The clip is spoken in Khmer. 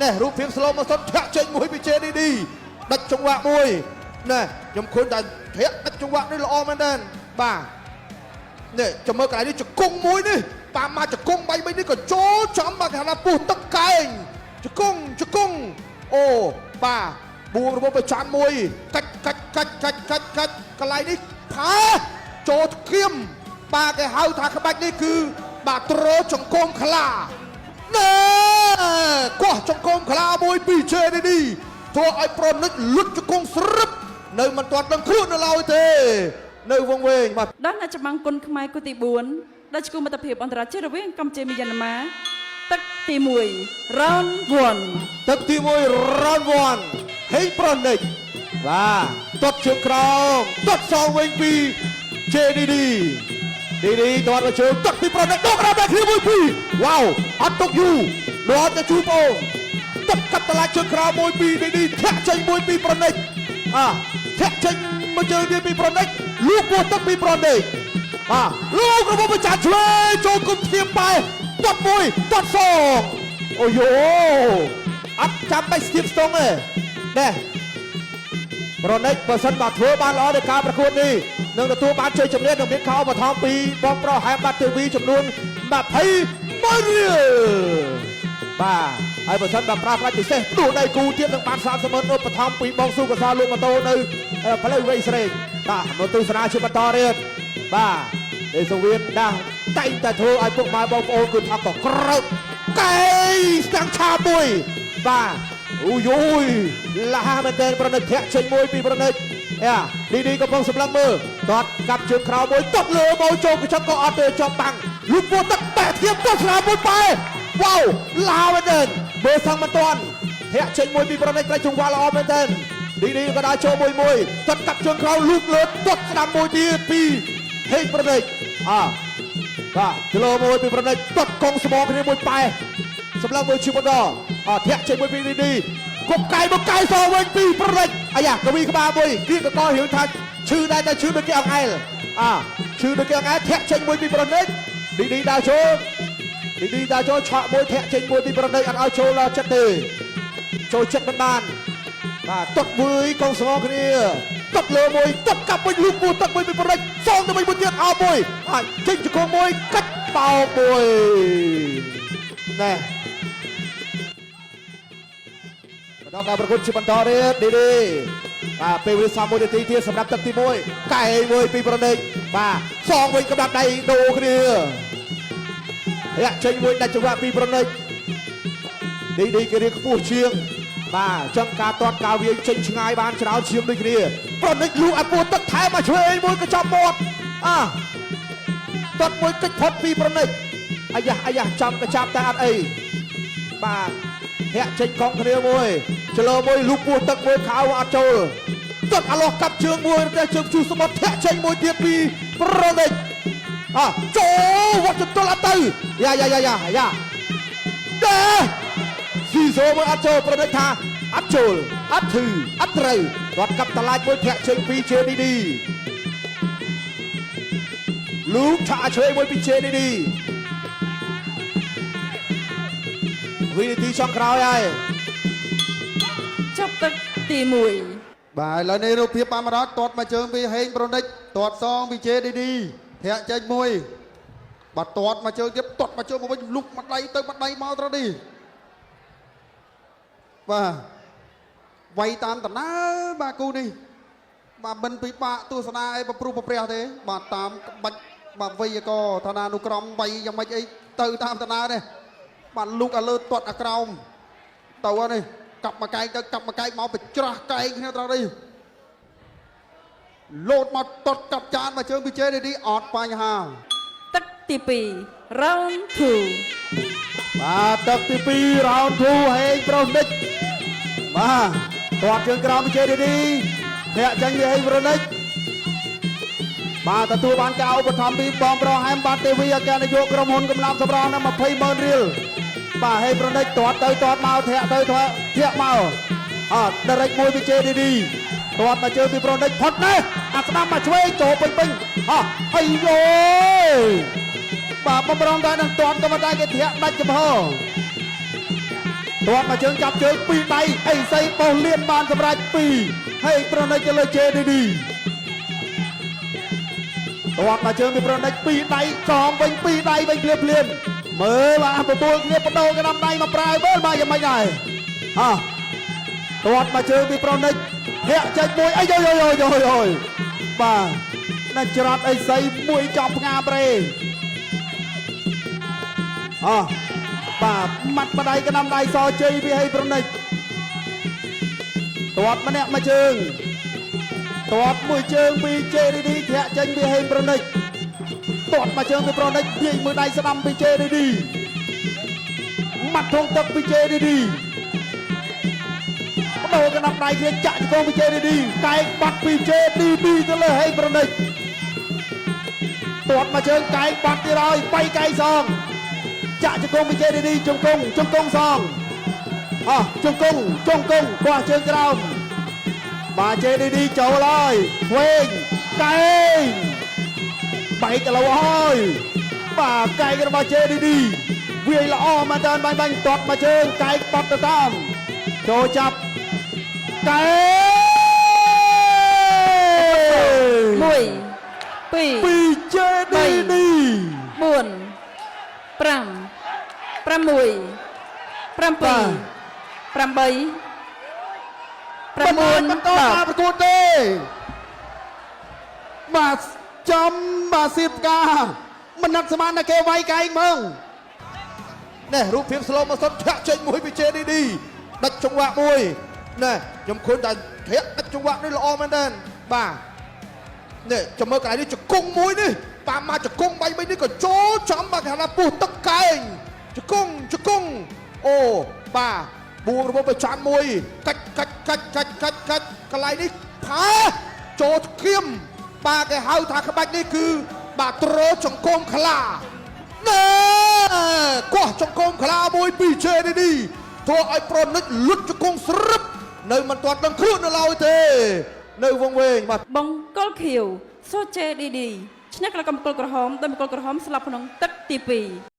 ណែរូបភាព slow motion ធាក់ចេញមួយពី JDD ដាច់ចង្វាក់មួយណែខ្ញុំឃើញតែធាក់ដាច់ចង្វាក់នេះល្អមែនតើបាទនេះចាំមើលកន្លែងនេះជង្គង់មួយនេះបាទមកជង្គង់3នេះក៏ចូលចំបាទគេហៅថាពុះទឹកកែងជង្គង់អូបាទបួងរបស់ប្រច័នមួយកាច់កន្លែងនេះផាចូលធ្គាមបាទគេហៅថាក្បាច់នេះគឺបាទត្រចង្គង់ខ្លាណែកោះចង្គង់ខ្លាមួយពី JDD ធ្វើឲ្យប្រណិតលុតជង្គង់ស្រិបនៅមិនទាន់ដឹងខ្លួននៅឡើយទេនៅវងវែងបាទដល់អ្នកច្បាំងគុណខ្មែរគូទី4ដែលឈ្មោះមិត្តភាពអន្តរជាតិរវាងកម្ពុជាមីយ៉ាន់ម៉ាទឹកទី1 round 1ទឹកទី1 round 1ហេងប្រណិតបាទទាត់ជើងក្រោមទាត់សងវិញពី JDD ទាត់មកជើងទាត់ពីប្រណិតដកក្រោមបែកគ្នា1 2វ៉ាវអត់ទុកយូរដល់ទៅជួបអូទាត់កាត់តឡាជើងក្រោម1 2 DD ធាក់ចេញ1 2ប្រណិតធាក់ចេញមកជើងទៀតពីប្រណិតលូកពោះទឹកពីប្រណិតលោករបស់ប្រចាំឆ្លើយចូលគុំធៀបបែទាត់មួយទាត់សងអូយូអត់ចាំបាច់ស្ទាបស្ទងទេណែប្រណិតបើសិនបើធ្វើបានល្អในការប្រកួតនេះនឹងទទួលបានជ័យជំនះនឹងមានខោបឋមពីបងប្រុសហែមបាត់ទេវីចំនួន20ម៉ឺនរៀលបាទហើយបើសិនបើប្រើប្រាស់ពិសេសផ្ដួលដៃគូទៀតនឹងបាន30ម៉ឺនឧបត្ថម្ភពីបងស៊ូកសាលោកម៉ូតូនៅផ្លូវវែងស្រេងបាទមកទស្សនាជាបន្តទៀតបាទអេសវៀនដាស់តែងតែធ្វើឲ្យពុកម៉ែបងប្អូនគឺថាក៏ក្រោកកែស្ទាំងឆាមួយបាទអូយឡាមែនទេប្រណិតធាក់ចេញមួយពីប្រណិតឌីកំពុងសម្លឹងមើលទាត់កាប់ជើងក្រោមមួយទាត់លើមកចូលកញ្ចឹងក៏អត់ទេជាប់បាំងលូកពោះទឹកបែកធៀបទាត់ស្លាមួយបែវ៉ាវឡាមែនទេមើលសាំងមិនទាន់ធាក់ចេញមួយពីប្រណិតក្រៃចង្វាក់ល្អមែនទេឌីក៏ដើរចូលមួយទាត់កាប់ជើងក្រោមលូកលើទាត់ស្ដាំមួយទៀតពីហេងប្រណិតបាទគីឡូមួយពីប្រណិតទាត់កងស្មោគ្នាមួយបែសម្លឹងមើលឈឺបន្តធាក់ចេញមួយពីឌីគប់កាយមកកាយសវិញពីប្រណិតអាយ៉ាកវីក្បាលមួយគៀកករៀងថាឈឺដែរតែឈឺដូចគេអង្អែលឈឺដូចគេអង្អែលធាក់ចេញមួយពីប្រណិតឌីដើរចូលឆក់មួយធាក់ចេញមួយពីប្រណិតអត់ឲ្យចូលដល់ចិត្តទេចូលចិត្តមិនបានបាទទាត់មួយកងស្មោគ្នាទាត់លើមួយទាត់កាប់វិញលូកមួយទាត់មួយពីប្រណិតសងទៅវិញមួយទៀតអោបមួយចេញជង្គង់មួយកាច់បោកមួយណែដល់ការប្រកួតជាបន្តទៀតឌីបាទពេលវេលា31នាទីទៀតសម្រាប់ទឹកទី1កែមួយពីប្រណិតបាទសងវិញកម្រាស់ដៃដូរគ្នារាក់ចេញមួយដាច់ចង្វាក់ពីប្រណិតឌីគេរៀងខ្ពស់ជាងបាទចឹងការទាត់ការវាយចេញឆ្ងាយបានច្រើនជាងដូចគ្នាប្រណិតលូឲ្យពោះទឹកថែមមកឆ្វេងមួយក៏ចាប់មាត់ទាត់មួយកិច្ចផុតពីប្រណិតអាយ៉ាចាំក៏ចាប់តែអត់អីបាទធាក់ចេញកងគ្នាមួយចលោមួយលូកពោះទឹកមួយខោអត់ចូលទាត់អាឡោះកាប់ជើងមួយតែជើងជួសមុទ្រធាក់ចេញមួយទៀតពីប្រណិតចូលវត្តចន្ទល់អត់ទៅយ៉ាតែស៊ីโซមួយអត់ចូលប្រណិតថាអត់ចូលអត់ធឺអត់ត្រូវគាត់កាប់តឡាចមួយធាក់ចេញពី JDD លូកឆាឆ្វេងមួយពី JDD វិនាទីចុងក្រោយហើយចប់ទឹកទី1បាទឥឡូវនេះរូបភាពបានមកដល់ទាត់មកជើងពីហេងប្រណិតទាត់សងពី JDD ធាក់ចេញមួយបាទទាត់មកជើងទៀតទាត់មកជើងមកវិញលុបមកដៃទៅមកដៃមកត្រនេះបាទវាយតាមដំណើរបាទគូនេះបាទមិនពិបាកទស្សនាអីប្រព្រឹត្តប្រព្រះទេបាទតាមក្បាច់បាទវ័យក៏ឋានានុក្រមវាយយ៉ាងម៉េចអីទៅតាមដំណើរនេះបាទលុកឲ្យលើទាត់អាក្រោមទៅនេះកាប់មកកែងទៅកាប់មកកែងមកបច្រាស់កែងគ្នាត្រង់នេះលោតមកទាត់កាប់ចានមកជើងពី JDD អត់បញ្ហាទឹកទី2 round 2បាទទឹកទី2 round 2ហេងប្រណិតបាទទាត់ជើងក្រោមពី JDD ធាក់ចេញពីហេងប្រណិតបាទទទួលបានការឧបត្ថម្ភពីបងប្រុសហែមបាត់ទេវីអគ្គនាយកក្រុមហ៊ុនកំឡាំសម្រងនៅ20ម៉ឺនរៀលបាទហេងប្រណិតទាត់ទៅទាត់មកធាក់ទៅធាក់មកដរិចមួយពី JDD ទាត់មកជើងពីប្រណិតផុតនេះស្ដាំមកឆ្វេងចូលពេញអីយូបាទបំរុងតែនឹងទាត់ក៏មិនដែរគេធាក់ដាច់ចំហ ទាត់មកជើងចាប់ជើងពីរដៃអេសីបោះលៀនបានសម្រាប់ពីរហើយប្រណិតទៅលើ JDD ទាត់មកជើងពីប្រណិតពីរដៃចំវិញពីរដៃវិញភ្លាមមើលបាទទទួលគ្នាបដូរកណ្ដាំដៃមកប្រើមើលបាទយ៉ាងម៉េចដែរទាត់មកជើងពីប្រណិតធាក់ចេញមួយអីយយបាទណាស់ច្រត់អេសីមួយចំផ្ងាប្រេបាទម៉ាត់បដៃកណ្ដាំដៃសជ័យពីឲ្យប្រណិតទាត់ម្នាក់មកជើងទាត់មួយជើងពី JDD ធាក់ចេញពីឲ្យប្រណិតទាត់មកជើងពីប្រណិតទាញមួយដៃស្ដាំពី JDD ម៉ាត់ធងទឹកពី JDD បដូរកណ្ដាំដៃគ្នាចាក់ជង្គង់ពី JDD កែកបាត់ពី JDD ទៅលើឲ្យប្រណិតទាត់មកជើងកែកបាត់ទៀតហើយបៃកែកសងចាក់ជង្គង់ពី JDD ជង្គង់សងជង្គង់បោះជើងក្រោមបាទ JDD ចូលហើយវែងកែងបែកឥឡូវហើយបាទកែងរបស់ JDD វាយល្អមែនតើបាញ់ទាត់មកជើងកែងបាត់ទៅតាមចូលចាប់កែង1 2 ពី JDD 4 5 6 7 8 មិនបន្តការប្រកួតទេបាទចំបាទសៀបផ្កាមិននឹកស្មានតែគេវាយកែងហ្មងនេះរូបភាព slow motion ធាក់ចេញមួយពី JDD ដាច់ចង្វាក់មួយណែខ្ញុំឃើញតែធាក់ដាច់ចង្វាក់នេះល្អមែនតើបាទនេះចាំមើលកន្លែងនេះជង្គង់មួយនេះបាទមកជង្គង់3នេះក៏ចូលចំបាទគេហៅថាពុះទឹកកែងជង្គង់អូបាទបួងរបស់ប្រចាំមួយកាច់កន្លែងនេះផាចូលគៀមបាទគេហៅថាក្បាច់នេះគឺបាទត្រចង្គង់ខ្លាណែកោះចង្គង់ខ្លាមួយពី JDD ធ្វើឲ្យប្រណិតលុតចង្គង់ស្រឹបនៅមិនទាន់ដឹងខ្លួននៅឡើយទេនៅវងវែងបាទបង្គោលខៀវសូ JDD ឈ្នះក្លឹបកំពូលក្រហមដោយបង្គោលក្រហមស្លាប់ក្នុងទឹកទី2